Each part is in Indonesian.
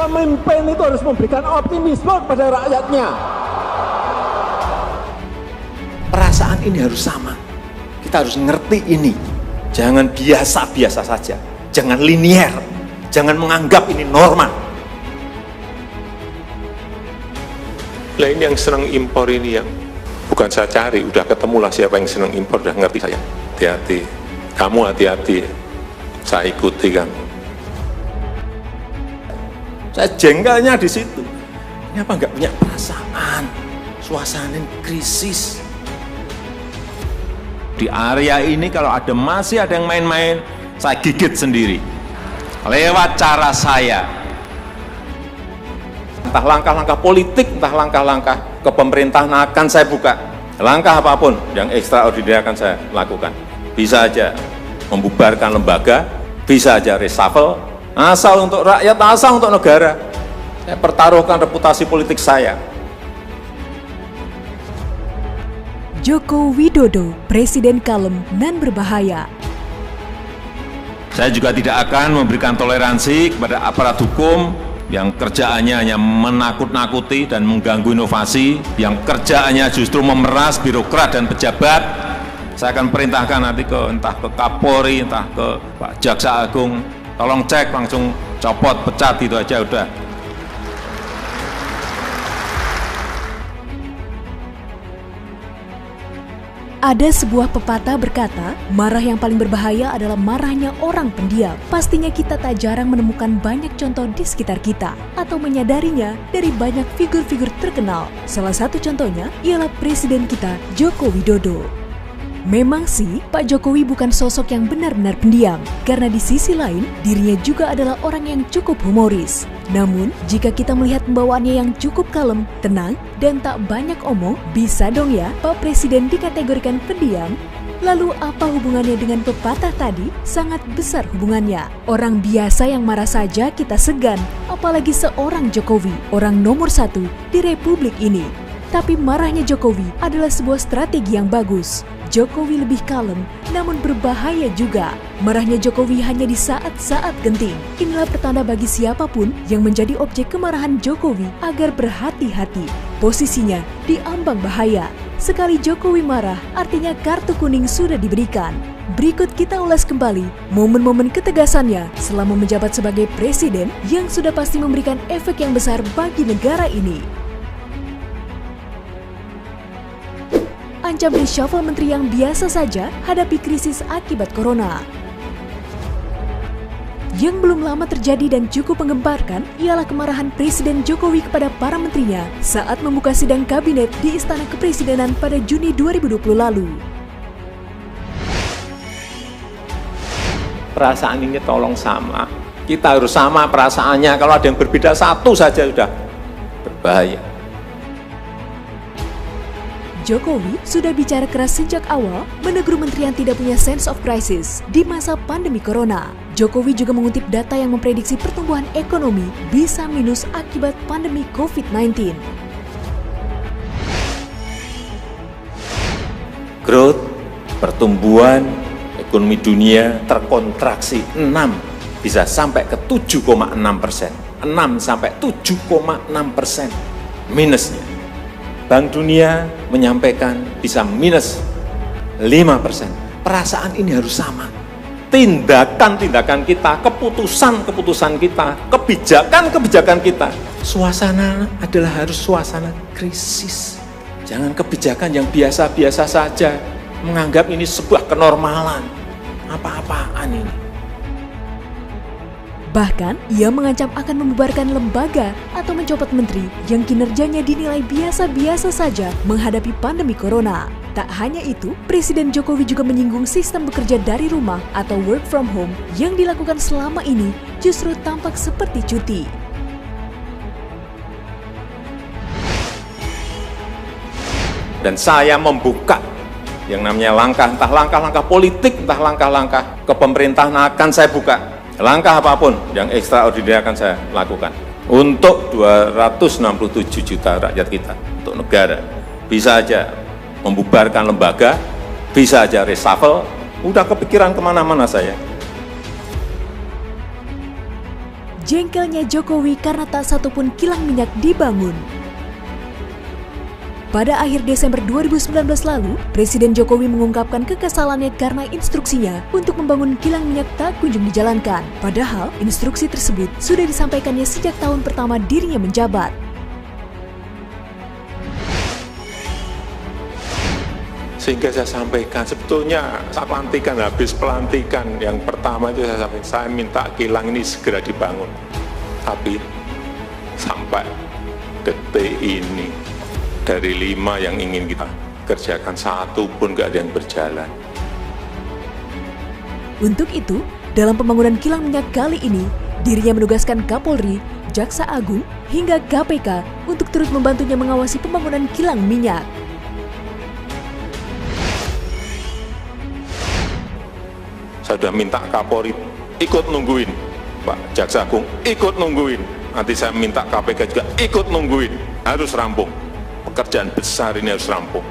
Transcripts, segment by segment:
Pemimpin itu harus memberikan optimisme kepada rakyatnya. Perasaan ini harus sama. Kita harus ngerti ini. Jangan biasa-biasa saja. Jangan linier. Jangan menganggap ini normal. Nah ini yang senang impor ini yang bukan saya cari, udah ketemulah siapa yang senang impor, udah ngerti saya. Hati-hati, kamu hati-hati, saya ikuti kamu. Saya jengkelnya di situ. Ini apa nggak punya perasaan? Suasana krisis. Di area ini kalau masih ada yang main-main, saya gigit sendiri. Lewat cara saya. Entah langkah-langkah politik, entah langkah-langkah kepemerintahan akan saya buka. Langkah apapun yang ekstraordinari akan saya lakukan. Bisa aja membubarkan lembaga, bisa aja reshuffle, asal untuk rakyat, asal untuk negara. Saya pertaruhkan reputasi politik saya. Joko Widodo, Presiden kalem dan berbahaya. Saya juga tidak akan memberikan toleransi kepada aparat hukum yang kerjaannya hanya menakut-nakuti dan mengganggu inovasi, yang kerjaannya justru memeras birokrat dan pejabat. Saya akan perintahkan nanti entah ke Kapolri, entah ke Pak Jaksa Agung, tolong cek, langsung copot, pecat, itu aja udah. Ada sebuah pepatah berkata, marah yang paling berbahaya adalah marahnya orang pendiam. Pastinya kita tak jarang menemukan banyak contoh di sekitar kita atau menyadarinya dari banyak figur-figur terkenal. Salah satu contohnya ialah Presiden kita, Joko Widodo. Memang sih, Pak Jokowi bukan sosok yang benar-benar pendiam, karena di sisi lain, dirinya juga adalah orang yang cukup humoris. Namun, jika kita melihat pembawaannya yang cukup kalem, tenang, dan tak banyak omong, bisa dong ya Pak Presiden dikategorikan pendiam? Lalu apa hubungannya dengan pepatah tadi? Sangat besar hubungannya. Orang biasa yang marah saja kita segan, apalagi seorang Jokowi, orang nomor 1 di Republik ini. Tapi marahnya Jokowi adalah sebuah strategi yang bagus. Jokowi lebih kalem, namun berbahaya juga. Marahnya Jokowi hanya di saat-saat genting. Inilah pertanda bagi siapapun yang menjadi objek kemarahan Jokowi agar berhati-hati. Posisinya di ambang bahaya. Sekali Jokowi marah, artinya kartu kuning sudah diberikan. Berikut kita ulas kembali momen-momen ketegasannya selama menjabat sebagai presiden yang sudah pasti memberikan efek yang besar bagi negara ini. Ancam reshuffle menteri yang biasa saja hadapi krisis akibat corona. Yang belum lama terjadi dan cukup menggemparkan ialah kemarahan Presiden Jokowi kepada para menterinya saat membuka sidang kabinet di Istana Kepresidenan pada Juni 2020 lalu. Perasaan ini tolong sama. Kita harus sama perasaannya. Kalau ada yang berbeda satu saja sudah berbahaya. Jokowi sudah bicara keras sejak awal menegur menteri yang tidak punya sense of crisis di masa pandemi corona. Jokowi juga mengutip data yang memprediksi pertumbuhan ekonomi bisa minus akibat pandemi COVID-19. Growth, pertumbuhan ekonomi dunia terkontraksi 6, bisa sampai ke 7,6%. 6 sampai 7,6% minusnya. Bank Dunia menyampaikan bisa minus 5%. Perasaan ini harus sama. Tindakan-tindakan kita, keputusan-keputusan kita, kebijakan-kebijakan kita. Suasana adalah harus suasana krisis. Jangan kebijakan yang biasa-biasa saja. Menganggap ini sebuah kenormalan. Apa-apaan ini. Bahkan, ia mengancam akan membubarkan lembaga atau mencopot menteri yang kinerjanya dinilai biasa-biasa saja menghadapi pandemi corona. Tak hanya itu, Presiden Jokowi juga menyinggung sistem bekerja dari rumah atau work from home yang dilakukan selama ini justru tampak seperti cuti. Dan saya membuka yang namanya entah langkah-langkah politik, entah langkah-langkah kepemerintahan akan saya buka. Langkah apapun yang ekstraordinari akan saya lakukan untuk 267 juta rakyat kita, untuk negara. Bisa aja membubarkan lembaga, bisa aja reshuffle, udah kepikiran kemana-mana saya. Jengkelnya Jokowi karena tak satupun kilang minyak dibangun. Pada akhir Desember 2019 lalu, Presiden Jokowi mengungkapkan kekesalannya karena instruksinya untuk membangun kilang minyak tak kunjung dijalankan. Padahal, instruksi tersebut sudah disampaikannya sejak tahun pertama dirinya menjabat. Sehingga saya sampaikan, sebetulnya saat pelantikan, habis pelantikan yang pertama itu saya sampaikan, saya minta kilang ini segera dibangun. Tapi sampai detik ini, dari 5 yang ingin kita kerjakan, 1 pun nggak ada yang berjalan. Untuk itu, dalam pembangunan kilang minyak kali ini, dirinya menugaskan Kapolri, Jaksa Agung, hingga KPK untuk turut membantunya mengawasi pembangunan kilang minyak. Saya sudah minta Kapolri ikut nungguin, Pak Jaksa Agung ikut nungguin, nanti saya minta KPK juga ikut nungguin, harus rampung. Pekerjaan besar ini harus rampung.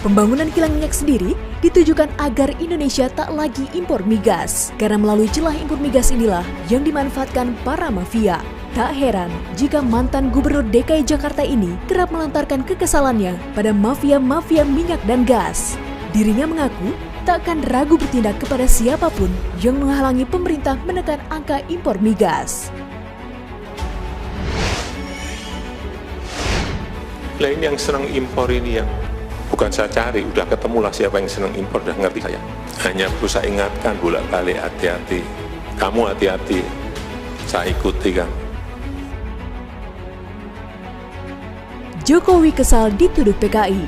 Pembangunan kilang minyak sendiri ditujukan agar Indonesia tak lagi impor migas. Karena melalui celah impor migas inilah yang dimanfaatkan para mafia. Tak heran jika mantan Gubernur DKI Jakarta ini kerap melontarkan kekesalannya pada mafia-mafia minyak dan gas. Dirinya mengaku tak akan ragu bertindak kepada siapapun yang menghalangi pemerintah menekan angka impor migas. Lain yang senang impor ini yang bukan saya cari, udah ketemulah siapa yang senang impor, udah ngerti saya. Hanya perlu saya ingatkan bolak-balik, hati-hati. Kamu hati-hati, saya ikuti kan. Jokowi kesal dituduh PKI.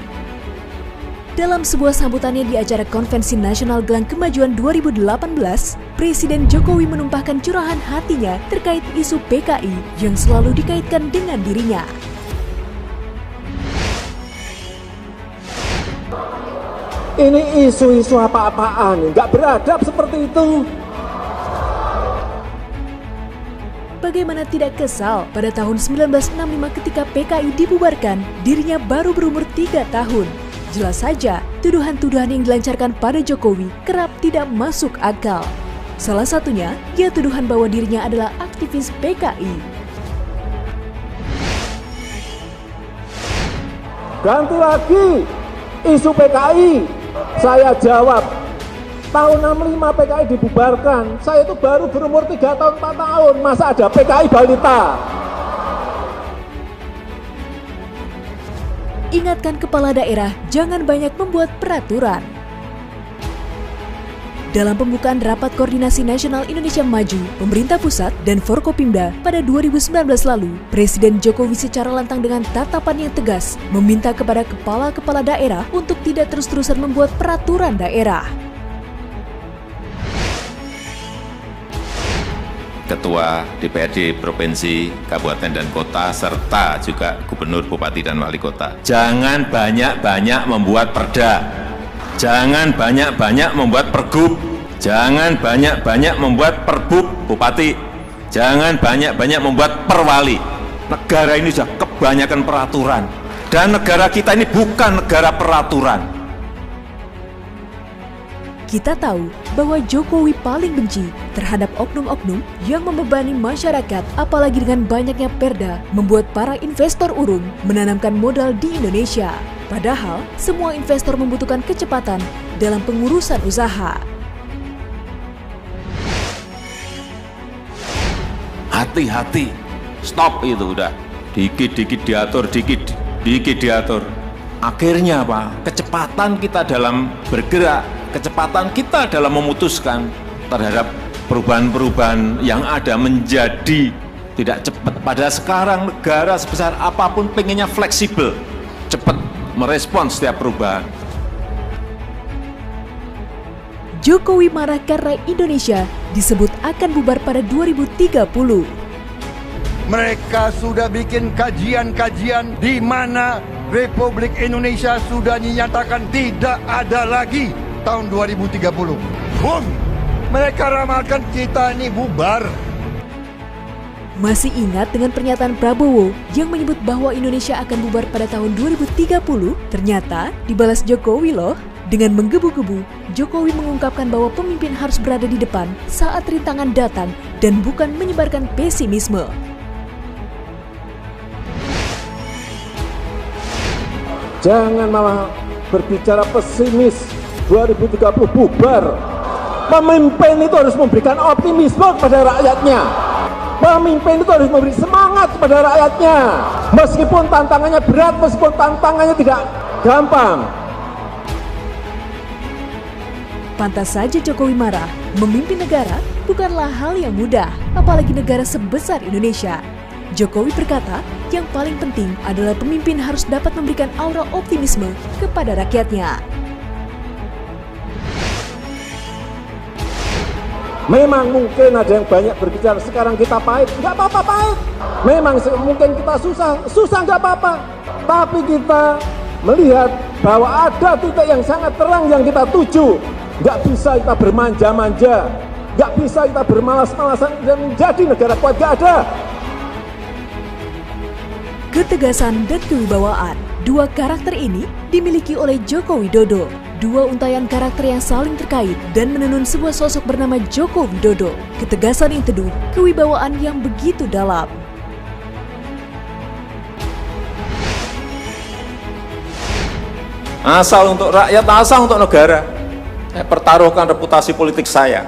Dalam sebuah sambutannya di acara Konvensi Nasional Gelang Kemajuan 2018, Presiden Jokowi menumpahkan curahan hatinya terkait isu PKI yang selalu dikaitkan dengan dirinya. Ini isu-isu apa-apaan, nggak beradab seperti itu. Bagaimana tidak kesal pada tahun 1965 ketika PKI dibubarkan, dirinya baru berumur 3 tahun. Jelas saja, tuduhan-tuduhan yang dilancarkan pada Jokowi kerap tidak masuk akal. Salah satunya, ya tuduhan bahwa dirinya adalah aktivis PKI. Ganti lagi isu PKI. Saya jawab, tahun 65 PKI dibubarkan. Saya itu baru berumur 3 tahun, 4 tahun. Masa ada PKI balita? Ingatkan kepala daerah jangan banyak membuat peraturan. Dalam pembukaan Rapat Koordinasi Nasional Indonesia Maju, pemerintah pusat dan Forkopimda pada 2019 lalu, Presiden Jokowi secara lantang dengan tatapan yang tegas meminta kepada kepala-kepala daerah untuk tidak terus-terusan membuat peraturan daerah. Ketua DPRD Provinsi, Kabupaten dan Kota, serta juga Gubernur, Bupati, dan Wali Kota. Jangan banyak-banyak membuat perda. Jangan banyak-banyak membuat pergub, jangan banyak-banyak membuat perbub bupati, jangan banyak-banyak membuat perwali. Negara ini sudah kebanyakan peraturan, dan negara kita ini bukan negara peraturan. Kita tahu bahwa Jokowi paling benci terhadap oknum-oknum yang membebani masyarakat, apalagi dengan banyaknya perda membuat para investor urung menanamkan modal di Indonesia. Padahal, semua investor membutuhkan kecepatan dalam pengurusan usaha. Hati-hati, stop itu udah. Dikit-dikit diatur, dikit diatur. Akhirnya apa? Kecepatan kita dalam bergerak, kecepatan kita dalam memutuskan terhadap perubahan-perubahan yang ada menjadi tidak cepat. Padahal sekarang negara sebesar apapun pengennya fleksibel, cepat merespon setiap perubahan. Jokowi marah karena Indonesia disebut akan bubar pada 2030. Mereka sudah bikin kajian-kajian di mana Republik Indonesia sudah dinyatakan tidak ada lagi tahun 2030. Mereka ramalkan kita ini bubar. Masih ingat dengan pernyataan Prabowo yang menyebut bahwa Indonesia akan bubar pada tahun 2030? Ternyata dibalas Jokowi loh. Dengan menggebu-gebu, Jokowi mengungkapkan bahwa pemimpin harus berada di depan saat rintangan datang dan bukan menyebarkan pesimisme. Jangan malah berbicara pesimis, 2030 bubar. Pemimpin itu harus memberikan optimisme kepada rakyatnya. Pemimpin itu harus memberi semangat kepada rakyatnya. Meskipun tantangannya berat, meskipun tantangannya tidak gampang. Pantas saja Jokowi marah, memimpin negara bukanlah hal yang mudah, apalagi negara sebesar Indonesia. Jokowi berkata, yang paling penting adalah pemimpin harus dapat memberikan aura optimisme kepada rakyatnya. Memang mungkin ada yang banyak berbicara, sekarang kita pahit, nggak apa-apa pahit. Memang mungkin kita susah nggak apa-apa. Tapi kita melihat bahwa ada titik yang sangat terang yang kita tuju. Nggak bisa kita bermanja-manja, nggak bisa kita bermalas-malasan dan menjadi negara kuat, nggak ada. Ketegasan dan kewibawaan, dua karakter ini dimiliki oleh Joko Widodo. Dua untayan karakter yang saling terkait dan menenun sebuah sosok bernama Joko Widodo. Ketegasan yang teduh, kewibawaan yang begitu dalam. Asal untuk rakyat, asal untuk negara. Saya pertaruhkan reputasi politik saya.